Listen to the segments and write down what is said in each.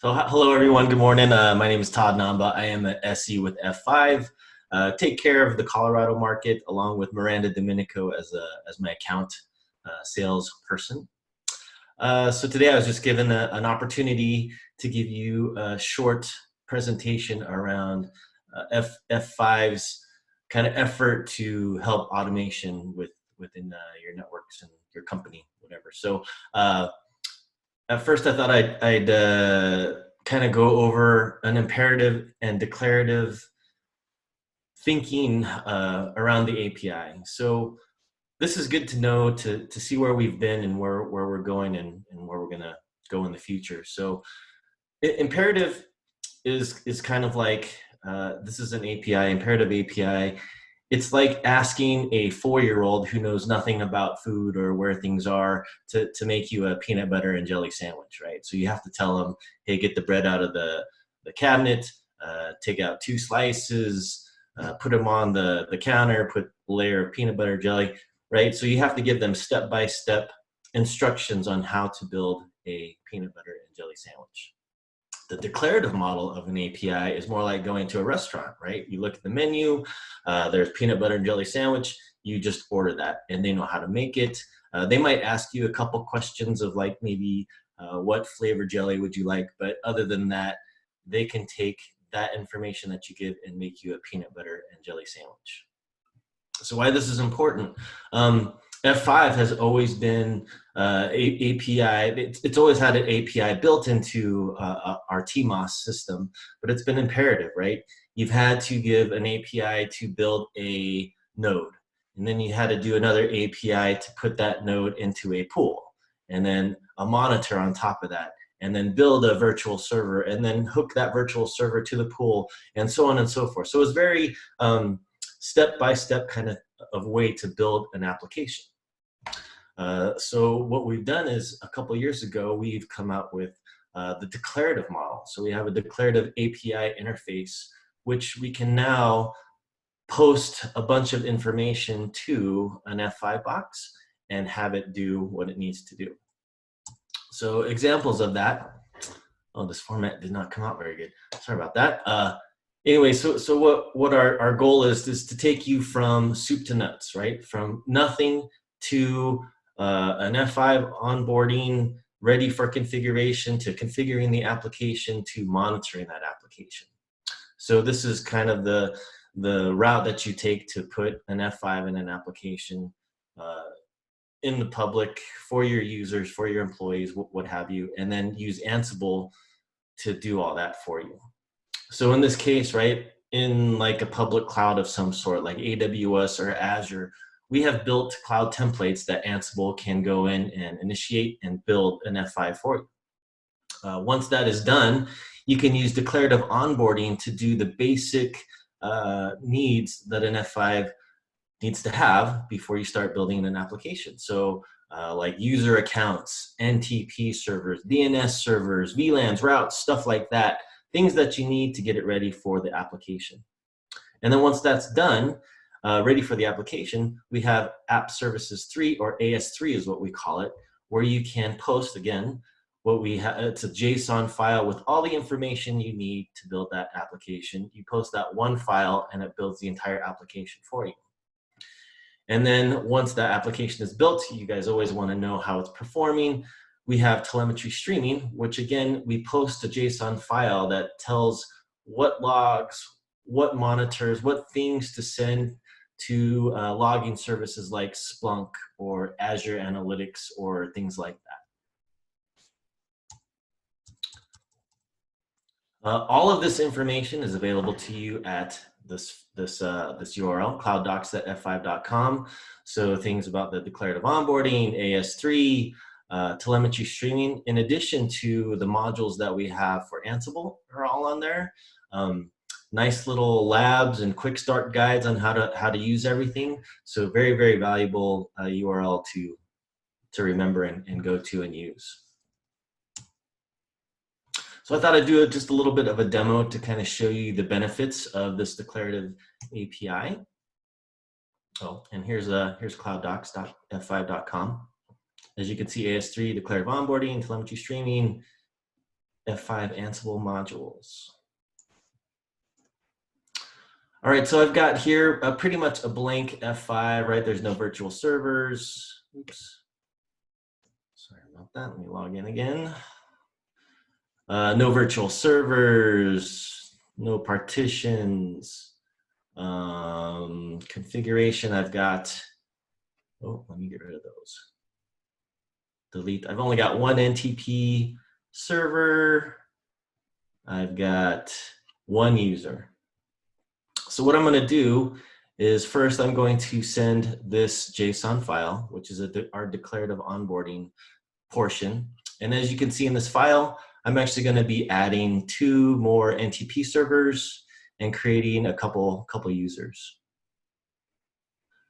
Hello everyone, good morning. My name is Todd Namba. I am an SE with F5. Take care of the Colorado market along with Miranda Domenico as my account sales person. So today I was just given an opportunity to give you a short presentation around F5's kind of effort to help automation within your networks and your company, whatever. So at first, I thought I'd kind of go over an imperative and declarative thinking around the API. So this is good to know to see where we've been and where we're going and where we're going to go in the future. So imperative is kind of like, this is an API, imperative API. It's like asking a 4-year-old who knows nothing about food or where things are to make you a peanut butter and jelly sandwich, right? So you have to tell them, hey, get the bread out of the cabinet, take out 2 slices, put them on the counter, put a layer of peanut butter jelly, right? So you have to give them step-by-step instructions on how to build a peanut butter and jelly sandwich. The declarative model of an API is more like going to a restaurant, right? You look at the menu, there's peanut butter and jelly sandwich, you just order that and they know how to make it. They might ask you a couple questions of like maybe what flavor jelly would you like, but other than that, they can take that information that you give and make you a peanut butter and jelly sandwich. So why this is important, F5 has always been API, it's always had an API built into our TMOS system, but it's been imperative, right? You've had to give an API to build a node, and then you had to do another API to put that node into a pool, and then a monitor on top of that, and then build a virtual server, and then hook that virtual server to the pool, and so on and so forth. So it's very step-by-step kind of way to build an application. So what we've done is a couple of years ago, we've come out with the declarative model. So we have a declarative API interface, which we can now post a bunch of information to an F5 box and have it do what it needs to do. So examples of that, oh, this format did not come out very good. Sorry about that. Anyway, so what our goal is to take you from soup to nuts, right? From nothing to an F5 onboarding, ready for configuration, to configuring the application, to monitoring that application. So this is kind of the route that you take to put an F5 in an application in the public for your users, for your employees, what have you, and then use Ansible to do all that for you. So in this case, right, in like a public cloud of some sort, like AWS or Azure, we have built cloud templates that Ansible can go in and initiate and build an F5 for you. Once that is done, you can use declarative onboarding to do the basic needs that an F5 needs to have before you start building an application. So like user accounts, NTP servers, DNS servers, VLANs, routes, stuff like that, things that you need to get it ready for the application. And then once that's done, ready for the application, we have App Services 3, or AS3 is what we call it, where you can post, again, what we have. It's a JSON file with all the information you need to build that application. You post that one file and it builds the entire application for you. And then once that application is built, you guys always want to know how it's performing. We have Telemetry Streaming, which again, we post a JSON file that tells what logs, what monitors, what things to send to logging services like Splunk or Azure Analytics or things like that. All of this information is available to you at this URL, clouddocs.f5.com. So things about the declarative onboarding, AS3, telemetry streaming, in addition to the modules that we have for Ansible, are all on there. Nice little labs and quick start guides on how to use everything. So very, very valuable URL to remember and go to and use. So I thought I'd do just a little bit of a demo to kind of show you the benefits of this declarative API. Oh, and here's clouddocs.f5.com. As you can see, AS3, declarative onboarding, telemetry streaming, F5 Ansible modules. All right, so I've got here pretty much a blank F5, right? There's no virtual servers. Oops. Sorry about that. Let me log in again. No virtual servers, no partitions, configuration. I've got, oh, let me get rid of those. Delete. I've only got one NTP server. I've got one user. So what I'm going to do is first I'm going to send this JSON file, which is our declarative onboarding portion. And as you can see in this file, I'm actually going to be adding 2 more NTP servers and creating a couple users.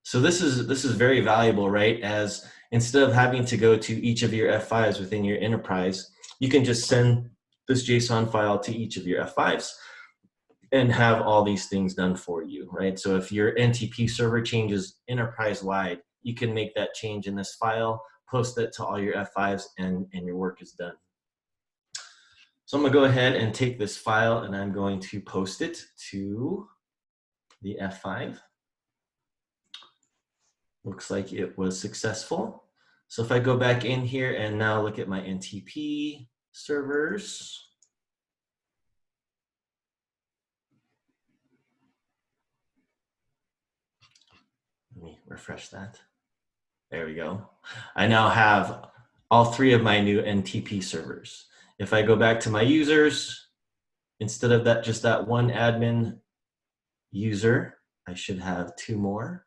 So this is very valuable, right? As instead of having to go to each of your F5s within your enterprise, you can just send this JSON file to each of your F5s and have all these things done for you, right? So if your NTP server changes enterprise-wide, you can make that change in this file, post it to all your F5s, and your work is done. So I'm gonna go ahead and take this file and I'm going to post it to the F5. Looks like it was successful. So if I go back in here and now look at my NTP servers, let me refresh that. There we go. I now have all 3 of my new NTP servers. If I go back to my users, instead of that, just that one admin user, I should have 2 more.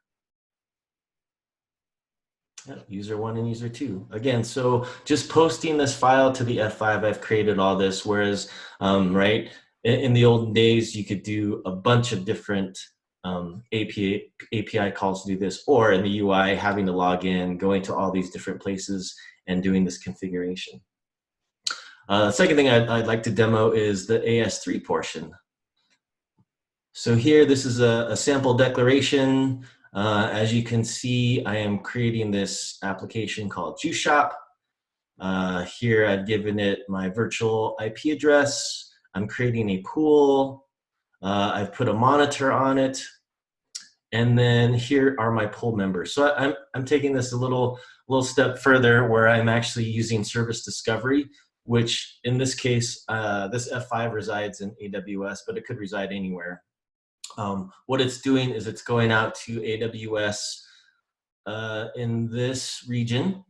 Yep, user 1 and user 2. Again, so just posting this file to the F5, I've created all this, whereas, right, in the olden days, you could do a bunch of different API calls to do this, or in the UI, having to log in, going to all these different places and doing this configuration. The second thing I'd like to demo is the AS3 portion. So here, this is a sample declaration. As you can see, I am creating this application called Juice Shop. Here, I've given it my virtual IP address. I'm creating a pool. I've put a monitor on it. And then here are my pool members. So I'm taking this a little step further where I'm actually using service discovery, which in this case, this F5 resides in AWS, but it could reside anywhere. What it's doing is it's going out to AWS in this region,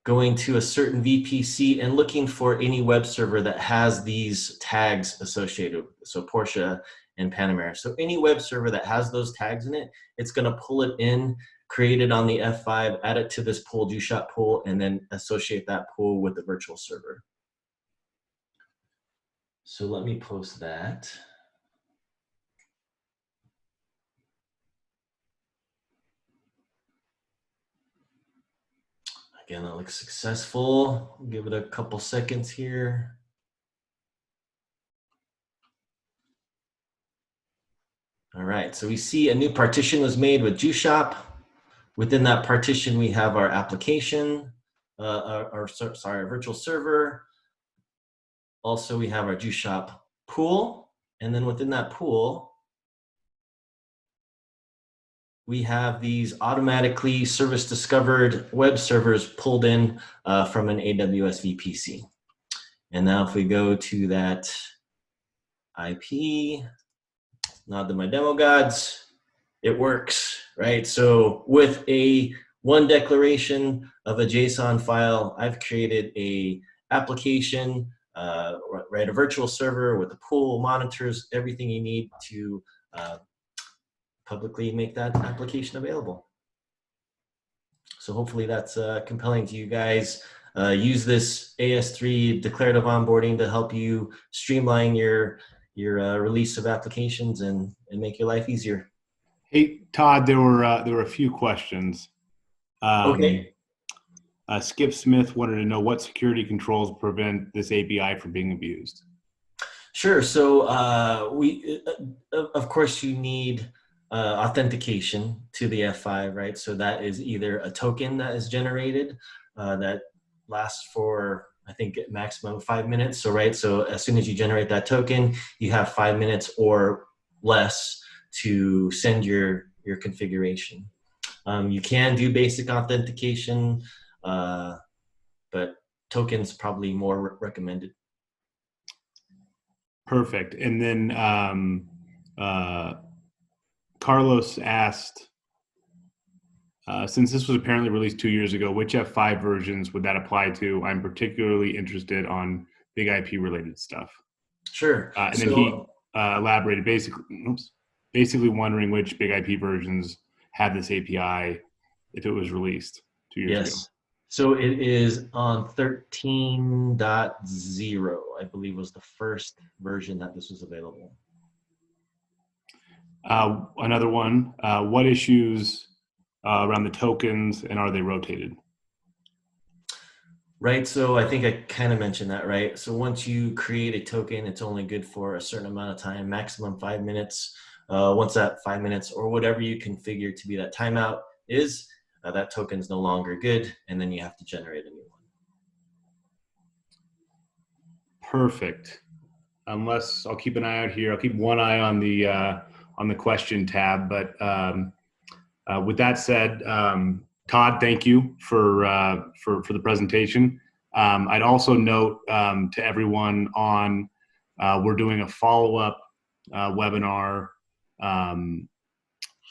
going to a certain VPC and looking for any web server that has these tags associated, so Porsche and Panamera. So any web server that has those tags in it, it's going to pull it in, create it on the F5, add it to this pool, Juice Shop pool, and then associate that pool with the virtual server. So let me post that. Again, that looks successful. Give it a couple seconds here. All right, so we see a new partition was made with Juice Shop. Within that partition, we have our application, our virtual server. Also, we have our Juice Shop pool. And then within that pool, we have these automatically service discovered web servers pulled in from an AWS VPC. And now if we go to that IP, nod to my demo gods, it works, right? So with one declaration of a JSON file, I've created a application, right, a virtual server with a pool, monitors, everything you need to publicly make that application available. So hopefully that's compelling to you guys. Use this AS3 declarative onboarding to help you streamline your release of applications and make your life easier. Hey, Todd, there were a few questions. Okay. Skip Smith wanted to know what security controls prevent this API from being abused. Sure. So of course, you need authentication to the F5, right? So that is either a token that is generated that lasts for I think maximum 5 minutes. So, right, so as soon as you generate that token, you have 5 minutes or less to send your configuration. You can do basic authentication, but tokens probably more recommended. Perfect. And then Carlos asked, since this was apparently released 2 years ago, which F5 versions would that apply to? I'm particularly interested on big IP related stuff. Sure. And then he elaborated basically wondering which big IP versions had this API if it was released 2 years ago. So it is on 13.0, I believe was the first version that this was available. Another one, what issues around the tokens, and are they rotated? Right, so I think I kind of mentioned that, right? So once you create a token, it's only good for a certain amount of time, maximum 5 minutes. Once that 5 minutes or whatever you configure to be that timeout is, that token is no longer good, and then you have to generate a new one. Perfect. Unless I'll keep an eye out here. I'll keep one eye on the question tab. But with that said, Todd, thank you for the presentation. I'd also note to everyone on we're doing a follow-up webinar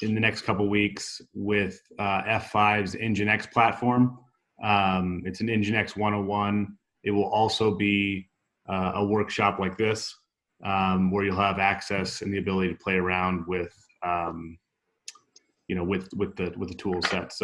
in the next couple weeks with F5's NGINX platform. It's an NGINX 101. It will also be a workshop like this where you'll have access and the ability to play around with with the tool set. So